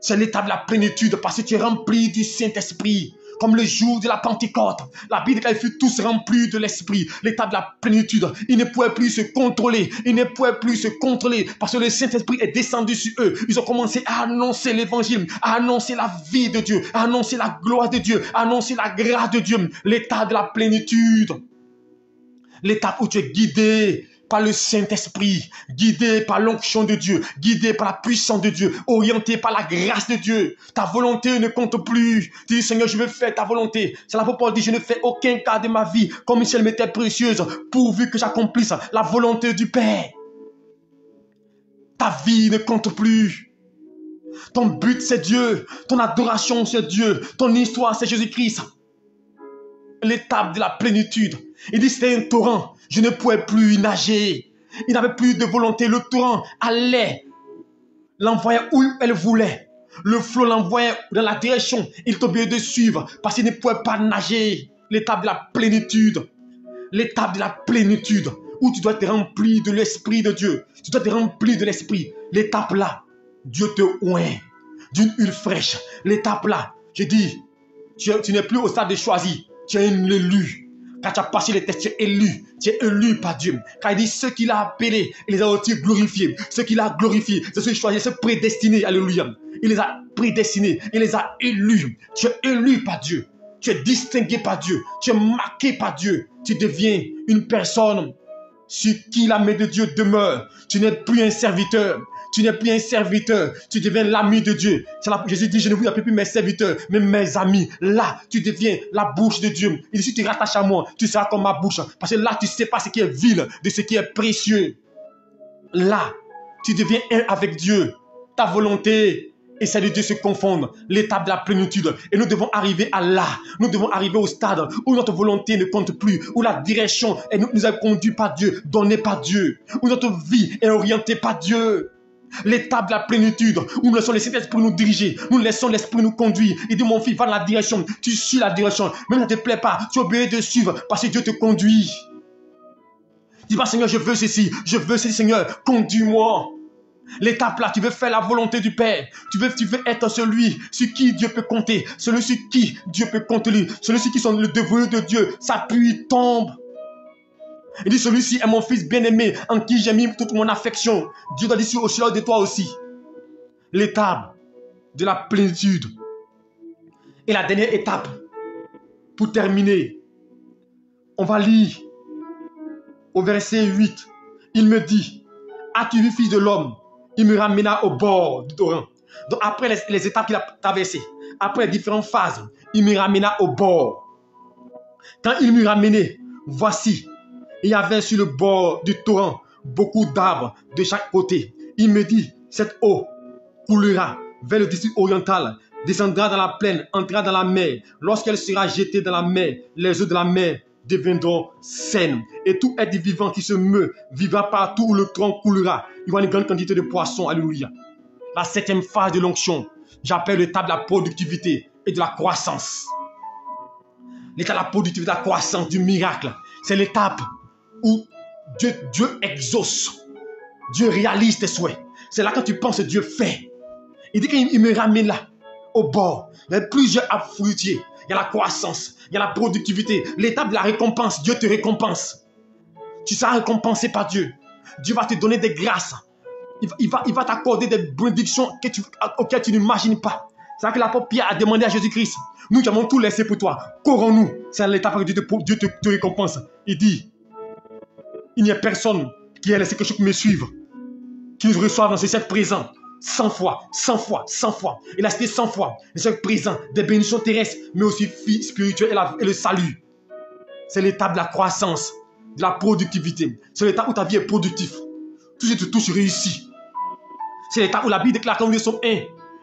C'est l'étape de la plénitude parce que tu es rempli du Saint-Esprit. Comme le jour de la Pentecôte, la Bible dit qu'ils furent tous remplis de l'Esprit, l'état de la plénitude. Ils ne pouvaient plus se contrôler, parce que le Saint-Esprit est descendu sur eux. Ils ont commencé à annoncer l'évangile, à annoncer la vie de Dieu, à annoncer la gloire de Dieu, à annoncer la grâce de Dieu, l'état de la plénitude. L'étape où tu es guidé par le Saint-Esprit, guidé par l'onction de Dieu, guidé par la puissance de Dieu, orienté par la grâce de Dieu. Ta volonté ne compte plus. Tu dis, Seigneur, je veux faire ta volonté. C'est l'apôtre Paul dit, je ne fais aucun cas de ma vie comme si elle m'était précieuse, pourvu que j'accomplisse la volonté du Père. Ta vie ne compte plus. Ton but, c'est Dieu. Ton adoration, c'est Dieu. Ton histoire, c'est Jésus-Christ. L'étape de la plénitude. Il dit, c'était un torrent. Je ne pouvais plus y nager. Il n'avait plus de volonté. Le torrent allait, l'envoyait où elle voulait. Le flot l'envoyait dans la direction. Il était obligé de suivre parce qu'il ne pouvait pas nager. L'étape de la plénitude. L'étape de la plénitude où tu dois être rempli de l'Esprit de Dieu. Tu dois être rempli de l'Esprit. L'étape là, Dieu te oint d'une huile fraîche. L'étape là, je dis, tu n'es plus au stade de choisi. Tu es un élu. Quand tu as passé les tests, tu es élu. Tu es élu par Dieu. Quand il dit ceux qu'il a appelés, il les a aussi glorifiés. Ceux qu'il a glorifiés, ceux qu'il a choisis, ceux prédestinés. Alléluia. Il les a prédestinés. Il les a élus. Tu es élu par Dieu. Tu es distingué par Dieu. Tu es marqué par Dieu. Tu deviens une personne sur qui la main de Dieu demeure. Tu n'es plus un serviteur. Tu n'es plus un serviteur, tu deviens l'ami de Dieu. Jésus dit, je ne vous appelle plus mes serviteurs, mais mes amis. Là, tu deviens la bouche de Dieu. Il dit, si tu rattaches à moi, tu seras comme ma bouche. Parce que là, tu ne sais pas ce qui est vil de ce qui est précieux. Là, tu deviens un avec Dieu. Ta volonté et celle de Dieu se confondent. L'étape de la plénitude. Et nous devons arriver à là. Nous devons arriver au stade où notre volonté ne compte plus. Où la direction nous est conduite par Dieu, donnée par Dieu. Où notre vie est orientée par Dieu. L'étape de la plénitude, où nous laissons le Saint-Esprit nous diriger, nous laissons l'Esprit nous conduire. Il dit, mon fils, va dans la direction, tu suis la direction. Même si ça ne te plaît pas, tu obéis de suivre parce que Dieu te conduit. Dis pas, Seigneur, je veux ceci, Seigneur, conduis-moi. L'étape là, tu veux faire la volonté du Père. Tu veux être celui sur qui Dieu peut compter, celui sur qui Dieu peut compter, celui sur qui sont le dévoué de Dieu. Sa pluie tombe. Il dit, celui-ci est mon fils bien-aimé, en qui j'ai mis toute mon affection. Dieu doit dire aussi de toi aussi. L'étape de la plénitude. Et la dernière étape, pour terminer, on va lire au verset 8. Il me dit, as-tu vu, fils de l'homme? Il me ramena au bord du torrent. Donc après les étapes qu'il a traversées, après les différentes phases, il me ramena au bord. Quand il me ramenait, voici, il y avait sur le bord du torrent beaucoup d'arbres de chaque côté. Il me dit, cette eau coulera vers le district oriental, descendra dans la plaine, entrera dans la mer. Lorsqu'elle sera jetée dans la mer, les eaux de la mer deviendront saines. Et tout être vivant qui se meut vivra partout où le tronc coulera. Il y aura une grande quantité de poissons. Alléluia. La 7e phase de l'onction, j'appelle l'étape de la productivité et de la croissance. L'étape de la productivité, de la croissance, du miracle. C'est l'étape où Dieu exauce. Dieu réalise tes souhaits. C'est là quand tu penses, Dieu fait. Il dit qu'il me ramène là, au bord. Il y a plusieurs arbres fruitiers. Il y a la croissance, il y a la productivité. L'étape de la récompense, Dieu te récompense. Tu seras récompensé par Dieu. Dieu va te donner des grâces. Il va t'accorder des bénédictions auxquelles tu n'imagines pas. C'est là que l'apôtre Pierre a demandé à Jésus-Christ, nous qui avons tout laissé pour toi, qu'aurons-nous? C'est l'étape où Dieu te récompense. Il dit, il n'y a personne qui ait laissé quelque chose pour me suivre, qui nous reçoive dans ce cercle présent. 100 fois, 100 fois, 100 fois. Il a cité 100 fois. Le cercle présent, des bénédictions terrestres, mais aussi spirituelles et le salut. C'est l'étape de la croissance, de la productivité. C'est l'étape où ta vie est productive. Tout ce que tu touches réussit. C'est l'étape où la Bible déclare comme le psaume 1.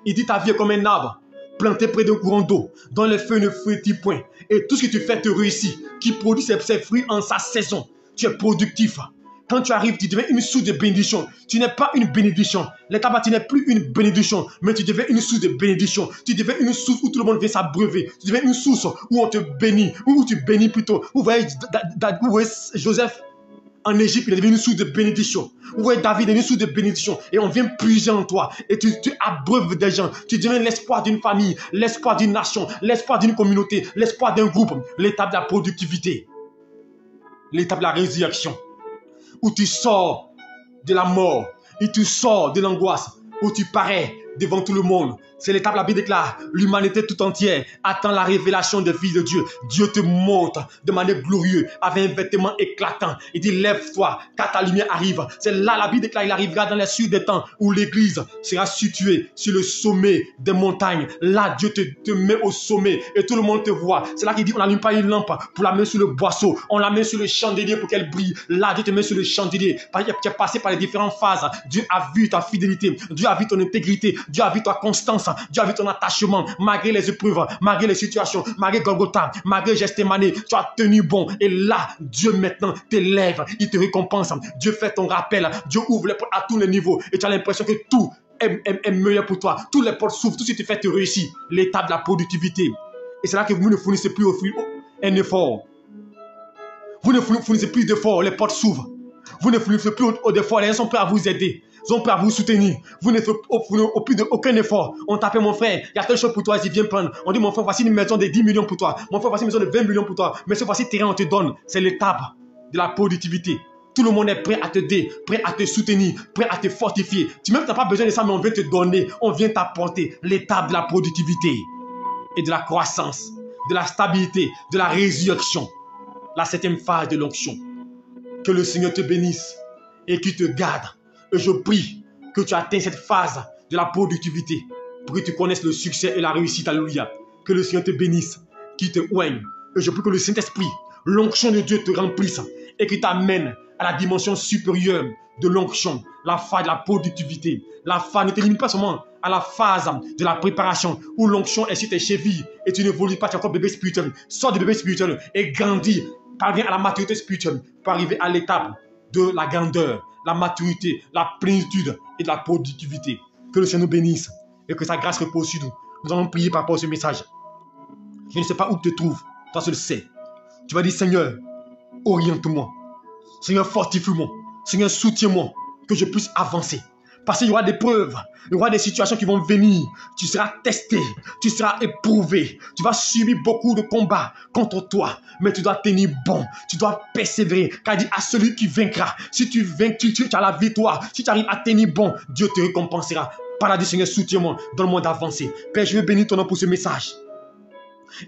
Il dit ta vie est comme un arbre planté près d'un courant d'eau, dont les feuilles ne fruitent point. Et tout ce que tu fais te réussit, qui produit ses fruits en sa saison. Tu es productif. Quand tu arrives, tu deviens une source de bénédiction. Tu n'es pas une bénédiction. L'étape, tu n'es plus une bénédiction, mais tu deviens une source de bénédiction. Tu deviens une source où tout le monde vient s'abreuver. Tu deviens une source où on te bénit, où tu bénis plutôt. Vous voyez Joseph en Égypte, il est devenu une source de bénédiction. Vous voyez David, il est une source de bénédiction. Et on vient puiser en toi. Et tu abreuves des gens. Tu deviens l'espoir d'une famille, l'espoir d'une nation, l'espoir d'une communauté, l'espoir d'un groupe. L'étape de la productivité. L'étape de la résurrection. Où tu sors de la mort, et tu sors de l'angoisse, où tu parais devant tout le monde. C'est l'étape, la Bible déclare, l'humanité tout entière attend la révélation des fils de Dieu. Dieu te montre de manière glorieuse, avec un vêtement éclatant. Il dit, lève-toi, car ta lumière arrive. C'est là, la Bible déclare, il arrivera dans les suites des temps, où l'église sera située sur le sommet des montagnes. Là, Dieu te met au sommet, et tout le monde te voit. C'est là qu'il dit, on n'allume pas une lampe pour la mettre sur le boisseau, on la met sur le chandelier pour qu'elle brille. Là, Dieu te met sur le chandelier, parce que tu es passé par les différentes phases. Dieu a vu ta fidélité, Dieu a vu ton intégrité, Dieu a vu ta constance, Dieu a vu ton attachement, malgré les épreuves, malgré les situations, malgré Golgotha, malgré Gethsémani, tu as tenu bon. Et là, Dieu maintenant t'élève, il te récompense. Dieu fait ton rappel, Dieu ouvre les portes à tous les niveaux. Et tu as l'impression que tout est meilleur pour toi. Tous les portes s'ouvrent, tout ce que tu fais te réussit. L'étape de la productivité. Et c'est là que vous ne fournissez plus un effort. Vous ne fournissez plus d'efforts, les portes s'ouvrent. Vous ne fournissez plus d'efforts, les gens sont prêts à vous aider. Ils sont prêts à vous soutenir. Vous ne faites plus aucun effort. On t'appelle mon frère, il y a telle chose pour toi, il vient prendre. On dit mon frère, voici une maison de 10 millions pour toi. Mon frère, voici une maison de 20 millions pour toi. Mais cette fois-ci, terrain, on te donne. C'est l'étape de la productivité. Tout le monde est prêt à t'aider, prêt à te soutenir, prêt à te fortifier. Tu n'as pas besoin de ça, mais on vient te donner, on vient t'apporter. L'étape de la productivité et de la croissance, de la stabilité, de la résurrection. La 7e phase de l'onction. Que le Seigneur te bénisse et qu'il te garde. Et je prie que tu atteignes cette phase de la productivité pour que tu connaisses le succès et la réussite. Alléluia. Que le Seigneur te bénisse, qu'il te oigne. Et je prie que le Saint-Esprit, l'onction de Dieu te remplisse et qu'il t'amène à la dimension supérieure de l'onction, la phase de la productivité. La phase ne te limite pas seulement à la phase de la préparation où l'onction est sur tes chevilles et tu n'évolues pas, tu es encore bébé spirituel. Sors du bébé spirituel et grandis, parviens à la maturité spirituelle pour arriver à l'étape de la grandeur, la maturité, la plénitude et de la productivité. Que le Seigneur nous bénisse et que sa grâce repose sur nous. Nous allons prier par rapport à ce message. Je ne sais pas où tu te trouves, toi seul sais. Tu vas dire, Seigneur, oriente-moi. Seigneur, fortifie-moi. Seigneur, soutiens-moi, que je puisse avancer. Parce qu'il y aura des preuves, il y aura des situations qui vont venir. Tu seras testé, tu seras éprouvé. Tu vas subir beaucoup de combats contre toi. Mais tu dois tenir bon, tu dois persévérer. Car il dit à celui qui vaincra, si tu vaincras, tu as la victoire. Si tu arrives à tenir bon, Dieu te récompensera. Par la dit, Seigneur, soutiens-moi, donne-moi d'avancer. Père, je veux bénir ton nom pour ce message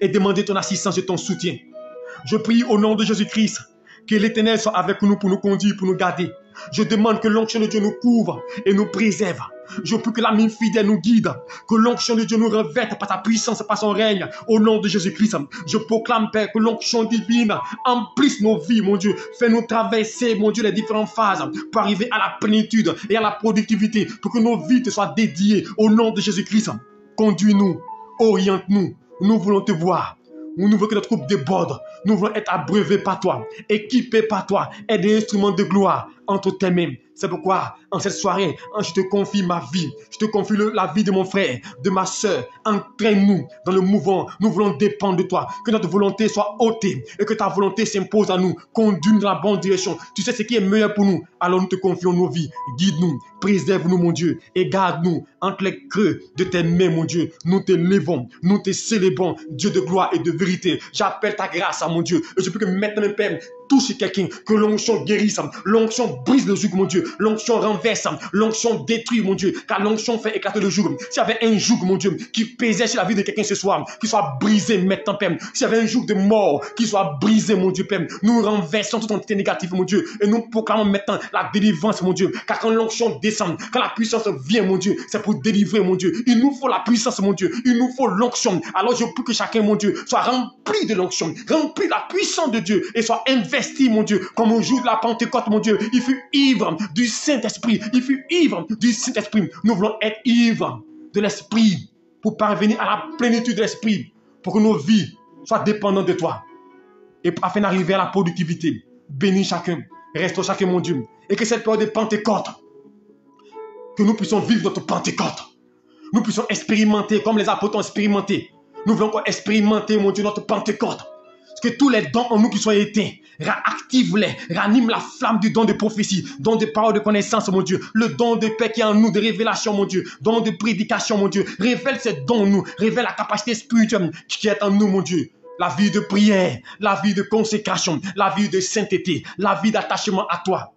et demander ton assistance et ton soutien. Je prie au nom de Jésus-Christ que l'Éternel soit avec nous pour nous conduire, pour nous garder. Je demande que l'onction de Dieu nous couvre et nous préserve. Je prie que la main fidèle nous guide, que l'onction de Dieu nous revête par sa puissance, par son règne. Au nom de Jésus-Christ, je proclame, Père, que l'onction divine emplisse nos vies, mon Dieu. Fais-nous traverser, mon Dieu, les différentes phases pour arriver à la plénitude et à la productivité, pour que nos vies te soient dédiées. Au nom de Jésus-Christ, conduis-nous, oriente-nous. Nous voulons te voir. Nous voulons que notre groupe déborde. Nous voulons être abreuvés par toi, équipés par toi, et des instruments de gloire entre tes mains. C'est pourquoi, en cette soirée, je te confie ma vie. Je te confie la vie de mon frère, de ma soeur. Entraîne-nous dans le mouvement. Nous voulons dépendre de toi. Que notre volonté soit ôtée et que ta volonté s'impose à nous. Conduis-nous dans la bonne direction. Tu sais ce qui est meilleur pour nous. Alors nous te confions nos vies. Guide-nous, préserve-nous, mon Dieu, et garde-nous entre les creux de tes mains, mon Dieu. Nous te levons, nous te célébrons, Dieu de gloire et de vérité. J'appelle ta grâce à mon Dieu. Et je prie que maintenant, mon Père, touche quelqu'un, que l'onction guérisse, l'onction brise le joug, mon Dieu, l'onction renverse, l'onction détruit, mon Dieu, car l'onction fait éclater le joug. S'il y avait un joug, mon Dieu, qui pesait sur la vie de quelqu'un ce soir, qui soit brisé maintenant, Père. S'il y avait un joug de mort, qui soit brisé, mon Dieu, Père. Nous renversons toute entité négative, mon Dieu, et nous proclamons maintenant la délivrance, mon Dieu, car quand l'onction descend, quand la puissance vient, mon Dieu, c'est pour délivrer, mon Dieu. Il nous faut la puissance, mon Dieu, il nous faut l'onction. Alors je prie que chacun, mon Dieu, soit rempli de l'onction, rempli de la puissance de Dieu, et soit investi, mon Dieu, comme au jour de la Pentecôte, mon Dieu. Il fut ivre du Saint-Esprit. Il fut ivre du Saint-Esprit. Nous voulons être ivres de l'Esprit pour parvenir à la plénitude de l'Esprit, pour que nos vies soient dépendantes de toi et afin d'arriver à la productivité. Bénis chacun, restaure chacun, mon Dieu, et que cette période de Pentecôte, que nous puissions vivre notre Pentecôte, nous puissions expérimenter comme les apôtres ont expérimenté. Nous voulons encore expérimenter, mon Dieu, notre Pentecôte. Que tous les dons en nous qui soient éteints, active-les, ranime la flamme du don de prophétie, don de parole de connaissance, mon Dieu, le don de paix qui est en nous, de révélation, mon Dieu, don de prédication, mon Dieu, révèle ces dons en nous, révèle la capacité spirituelle qui est en nous, mon Dieu, la vie de prière, la vie de consécration, la vie de sainteté, la vie d'attachement à toi.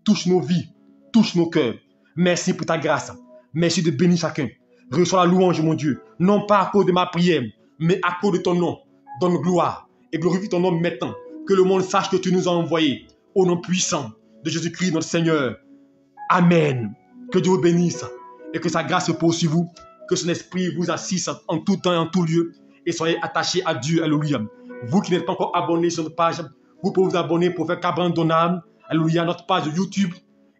Touche nos vies, touche nos cœurs. Merci pour ta grâce, merci de bénir chacun. Reçois la louange, mon Dieu, non pas à cause de ma prière, mais à cause de ton nom. Donne gloire et glorifie ton nom maintenant. Que le monde sache que tu nous as envoyés. Au nom puissant de Jésus-Christ, notre Seigneur. Amen. Que Dieu vous bénisse et que sa grâce repose sur vous. Que son esprit vous assiste en tout temps et en tout lieu. Et soyez attachés à Dieu. Alléluia. Vous qui n'êtes pas encore abonnés sur notre page, vous pouvez vous abonner pour faire qu'abandonnable. Alléluia. Notre page YouTube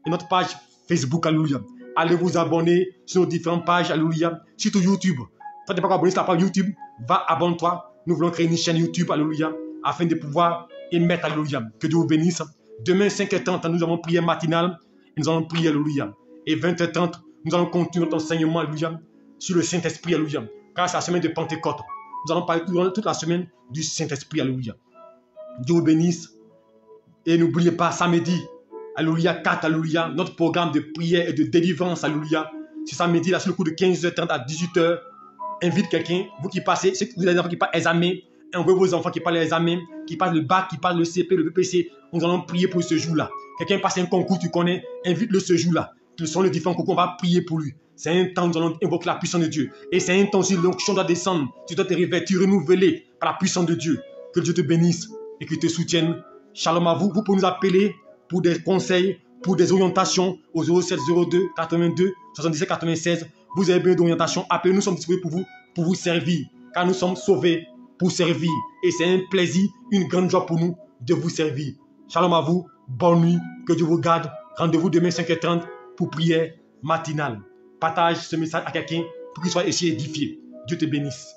et notre page Facebook. Alléluia. Allez vous abonner sur nos différentes pages. Alléluia. Surtout YouTube. Si tu n'es pas encore abonné sur la page YouTube, va abonne-toi. Nous voulons créer une chaîne YouTube, alléluia, afin de pouvoir émettre, alléluia. Que Dieu vous bénisse. Demain, 5h30, nous avons prière matinale et nous allons prier, alléluia. Et 20h30, nous allons continuer notre enseignement, alléluia, sur le Saint-Esprit, alléluia. Car c'est la semaine de Pentecôte. Nous allons parler toute la semaine du Saint-Esprit, alléluia. Dieu vous bénisse. Et n'oubliez pas, samedi, alléluia, 4, alléluia, notre programme de prière et de délivrance, alléluia. C'est samedi, là, sur le coup de 15h30 à 18h. Invite quelqu'un, vous qui passez, ceux vous avez des enfants qui passent l'examen, envoyez vos enfants qui passent l'examen, qui passent le bac, qui passent le CP, le BPC. Nous allons prier pour ce jour-là. Quelqu'un passe un concours, tu connais, invite-le ce jour-là. Quels sont les différents concours, on va prier pour lui. C'est un temps où nous allons invoquer la puissance de Dieu. Et c'est un temps où l'onction doit descendre. Tu dois te revêtir, renouveler par la puissance de Dieu. Que Dieu te bénisse et qu'il te soutienne. Shalom à vous. Vous pouvez nous appeler pour des conseils, pour des orientations au 07 02 82 77 96. Vous avez besoin d'orientation, appelez, nous sommes disponibles pour vous servir, car nous sommes sauvés pour servir. Et c'est un plaisir, une grande joie pour nous de vous servir. Shalom à vous, bonne nuit, que Dieu vous garde. Rendez-vous demain 5h30 pour prière matinale. Partage ce message à quelqu'un pour qu'il soit ici édifié. Dieu te bénisse.